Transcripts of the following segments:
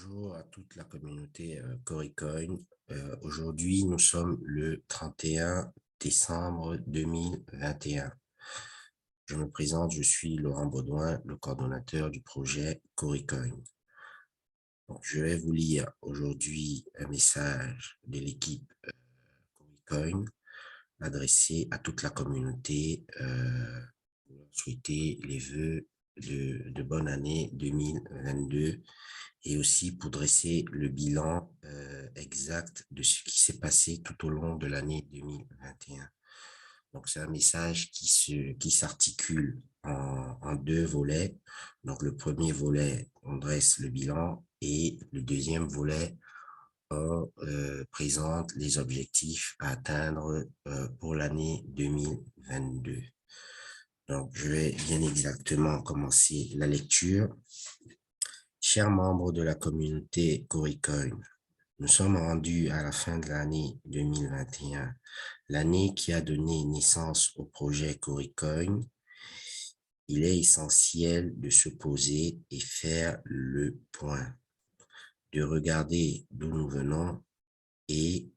Bonjour à toute la communauté Corycoin. Aujourd'hui, nous sommes le 31 décembre 2021. Je me présente, je suis Laurent Baudouin, le coordonnateur du projet Corycoin. Donc, je vais vous lire aujourd'hui un message de l'équipe Corycoin adressé à toute la communauté pour leur souhaiter les vœux de bonne année 2022 et aussi pour dresser le bilan exact de ce qui s'est passé tout au long de l'année 2021. Donc, c'est un message qui s'articule en deux volets. Donc, le premier volet, on dresse le bilan et le deuxième volet, on présente les objectifs à atteindre pour l'année 2022. Donc, je vais bien exactement commencer la lecture. Chers membres de la communauté Corycoin, nous sommes rendus à la fin de l'année 2021, l'année qui a donné naissance au projet Corycoin. Il est essentiel de se poser et faire le point, de regarder d'où nous venons et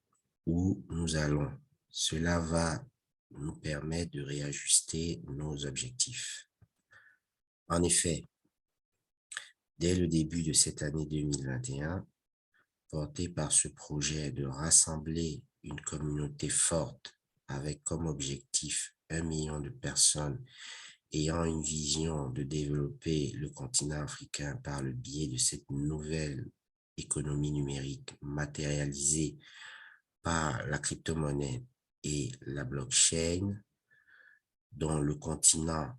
où nous allons. Cela va nous permettre de réajuster nos objectifs. En effet, dès le début de cette année 2021, porté par ce projet de rassembler une communauté forte avec comme objectif 1 million de personnes ayant une vision de développer le continent africain par le biais de cette nouvelle économie numérique matérialisée par la crypto-monnaie et la blockchain, dont le continent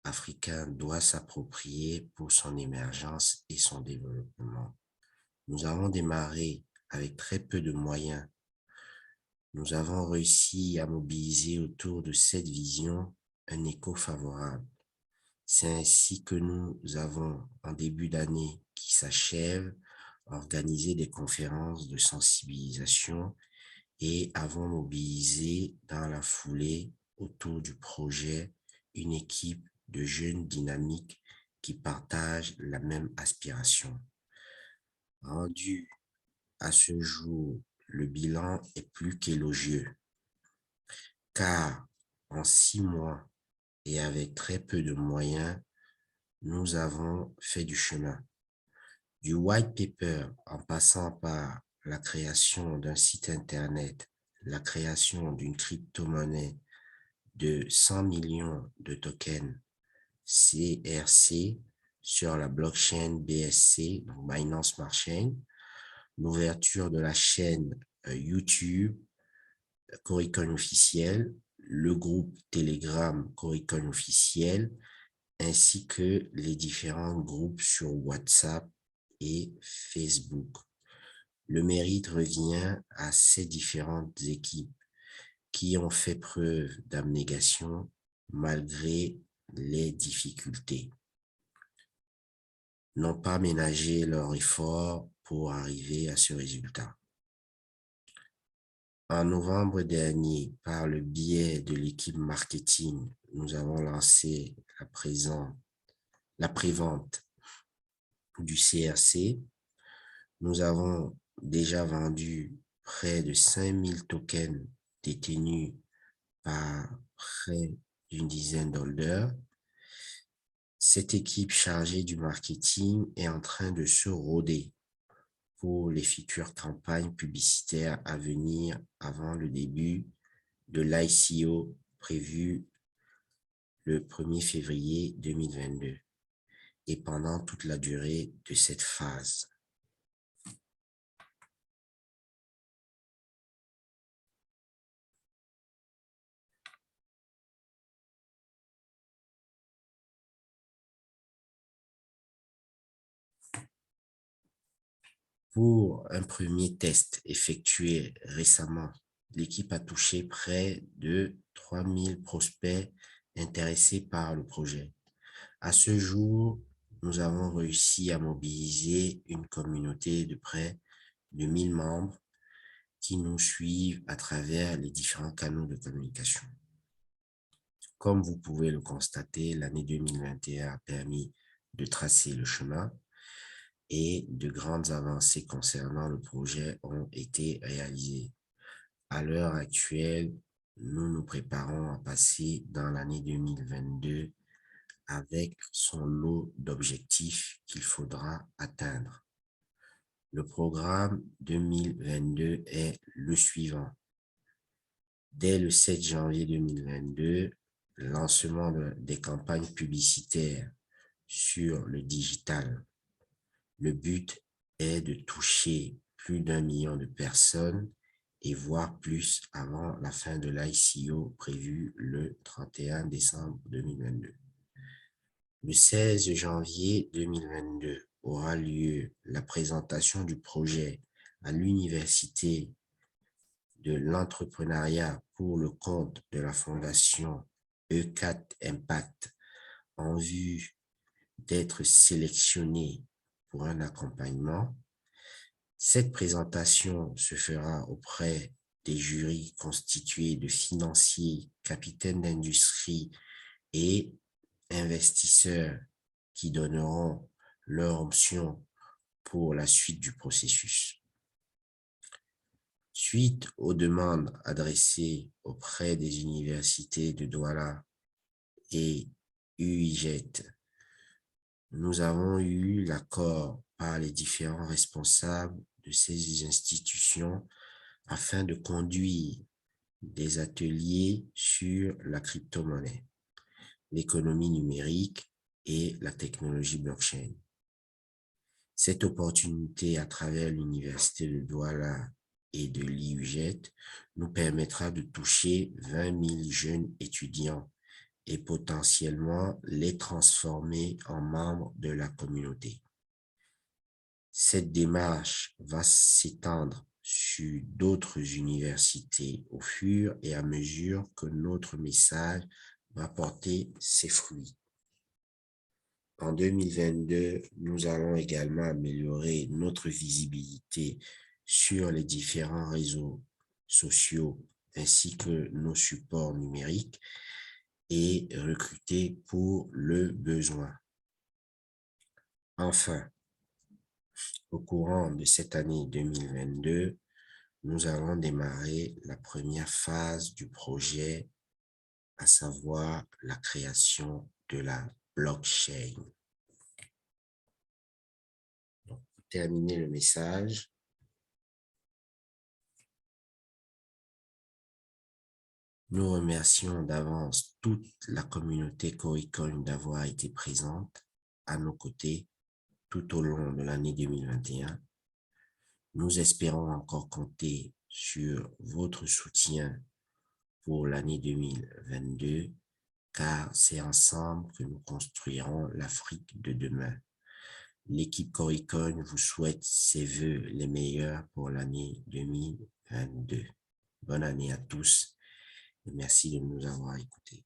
africain doit s'approprier pour son émergence et son développement. Nous avons démarré avec très peu de moyens. Nous avons réussi à mobiliser autour de cette vision un écho favorable. C'est ainsi que nous avons, en début d'année qui s'achève, organisé des conférences de sensibilisation et avons mobilisé dans la foulée autour du projet une équipe de jeunes dynamiques qui partagent la même aspiration. Rendu à ce jour, le bilan est plus qu'élogieux, car en 6 mois et avec très peu de moyens, nous avons fait du chemin. Du white paper en passant par la création d'un site internet, la création d'une crypto-monnaie de 100 millions de tokens CRC sur la blockchain BSC, donc Binance Smart Chain, l'ouverture de la chaîne YouTube Corycoin officiel, le groupe Telegram Corycoin officiel, ainsi que les différents groupes sur WhatsApp et Facebook. Le mérite revient à ces différentes équipes qui ont fait preuve d'abnégation malgré les difficultés, n'ont pas ménagé leurs efforts pour arriver à ce résultat. En novembre dernier, par le biais de l'équipe marketing, nous avons lancé la prévente du CRC. Nous avons déjà vendu près de 5000 tokens détenus par près d'une dizaine d'holders. Cette équipe chargée du marketing est en train de se roder pour les futures campagnes publicitaires à venir avant le début de l'ICO prévu le 1er février 2022 et pendant toute la durée de cette phase. Pour un premier test effectué récemment, l'équipe a touché près de 3000 prospects intéressés par le projet. À ce jour, nous avons réussi à mobiliser une communauté de près de 1000 membres qui nous suivent à travers les différents canaux de communication. Comme vous pouvez le constater, l'année 2021 a permis de tracer le chemin et de grandes avancées concernant le projet ont été réalisées. À l'heure actuelle, nous nous préparons à passer dans l'année 2022 avec son lot d'objectifs qu'il faudra atteindre. Le programme 2022 est le suivant. Dès le 7 janvier 2022, lancement des campagnes publicitaires sur le digital. Le but est de toucher plus d'1 million de personnes et voire plus avant la fin de l'ICO prévue le 31 décembre 2022. Le 16 janvier 2022 aura lieu la présentation du projet à l'Université de l'entrepreneuriat pour le compte de la Fondation E4 Impact en vue d'être sélectionné pour un accompagnement. Cette présentation se fera auprès des jurys constitués de financiers, capitaines d'industrie et investisseurs qui donneront leur option pour la suite du processus. Suite aux demandes adressées auprès des universités de Douala et UIJET, nous avons eu l'accord par les différents responsables de ces institutions afin de conduire des ateliers sur la crypto-monnaie, l'économie numérique et la technologie blockchain. Cette opportunité à travers l'Université de Douala et de l'IUJET nous permettra de toucher 20 000 jeunes étudiants et potentiellement les transformer en membres de la communauté. Cette démarche va s'étendre sur d'autres universités au fur et à mesure que notre message va porter ses fruits. En 2022, nous allons également améliorer notre visibilité sur les différents réseaux sociaux ainsi que nos supports numériques et recruter pour le besoin. Enfin, au courant de cette année 2022, nous allons démarrer la première phase du projet, à savoir la création de la blockchain. Donc, pour terminer le message, nous remercions d'avance toute la communauté Corecoin d'avoir été présente à nos côtés tout au long de l'année 2021. Nous espérons encore compter sur votre soutien pour l'année 2022, car c'est ensemble que nous construirons l'Afrique de demain. L'équipe Corecoin vous souhaite ses vœux les meilleurs pour l'année 2022. Bonne année à tous et merci de nous avoir écoutés.